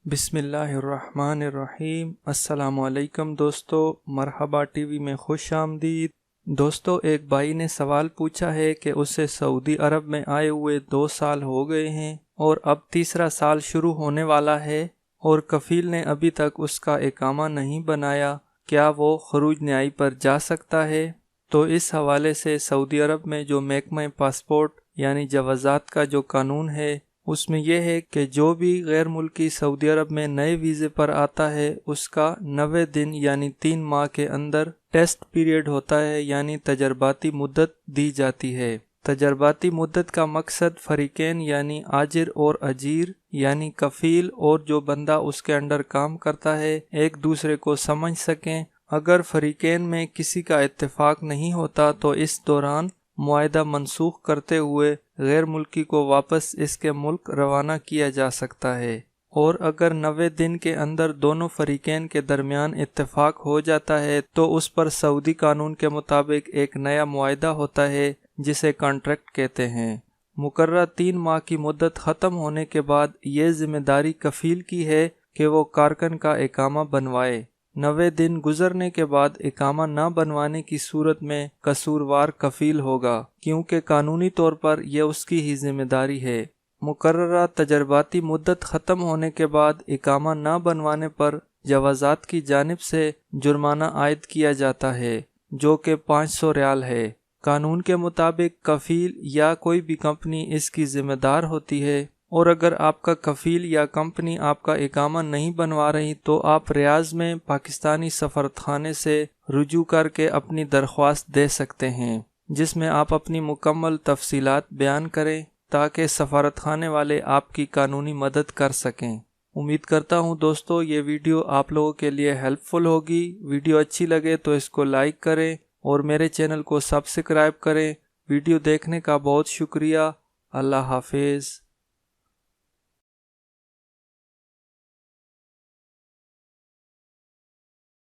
بسم اللہ الرحمن الرحیم۔ السلام علیکم دوستو، مرحبا ٹی وی میں خوش آمدید۔ دوستو، ایک بھائی نے سوال پوچھا ہے کہ اسے سعودی عرب میں آئے ہوئے 2 سال ہو گئے ہیں اور اب تیسرا سال شروع ہونے والا ہے اور کفیل نے ابھی تک اس کا اقامہ نہیں بنایا، کیا وہ خروج نہائی پر جا سکتا ہے؟ تو اس حوالے سے سعودی عرب میں جو محکمہ پاسپورٹ یعنی جوازات کا جو قانون ہے، اس میں یہ ہے کہ جو بھی غیر ملکی سعودی عرب میں نئے ویزے پر آتا ہے اس کا 90 دن یعنی 3 ماہ کے اندر ٹیسٹ پیریڈ ہوتا ہے، یعنی تجرباتی مدت دی جاتی ہے۔ تجرباتی مدت کا مقصد فریقین یعنی آجر اور اجیر یعنی کفیل اور جو بندہ اس کے انڈر کام کرتا ہے ایک دوسرے کو سمجھ سکیں۔ اگر فریقین میں کسی کا اتفاق نہیں ہوتا تو اس دوران معاہدہ منسوخ کرتے ہوئے غیر ملکی کو واپس اس کے ملک روانہ کیا جا سکتا ہے، اور اگر 90 دن کے اندر دونوں فریقین کے درمیان اتفاق ہو جاتا ہے تو اس پر سعودی قانون کے مطابق ایک نیا معاہدہ ہوتا ہے جسے کانٹریکٹ کہتے ہیں۔ مقررہ 3 ماہ کی مدت ختم ہونے کے بعد یہ ذمہ داری کفیل کی ہے کہ وہ کارکن کا اقامہ بنوائے۔ 90 دن گزرنے کے بعد اقامہ نہ بنوانے کی صورت میں قصوروار کفیل ہوگا، کیونکہ قانونی طور پر یہ اس کی ہی ذمہ داری ہے۔ مقررہ تجرباتی مدت ختم ہونے کے بعد اقامہ نہ بنوانے پر جوازات کی جانب سے جرمانہ عائد کیا جاتا ہے، جو کہ 500 ریال ہے۔ قانون کے مطابق کفیل یا کوئی بھی کمپنی اس کی ذمہ دار ہوتی ہے، اور اگر آپ کا کفیل یا کمپنی آپ کا اقامہ نہیں بنوا رہی تو آپ ریاض میں پاکستانی سفارتخانے سے رجوع کر کے اپنی درخواست دے سکتے ہیں، جس میں آپ اپنی مکمل تفصیلات بیان کریں تاکہ سفارتخانے والے آپ کی قانونی مدد کر سکیں۔ امید کرتا ہوں دوستو یہ ویڈیو آپ لوگوں کے لیے ہیلپ فل ہوگی۔ ویڈیو اچھی لگے تو اس کو لائک کریں اور میرے چینل کو سبسکرائب کریں۔ ویڈیو دیکھنے کا بہت شکریہ۔ اللہ حافظ۔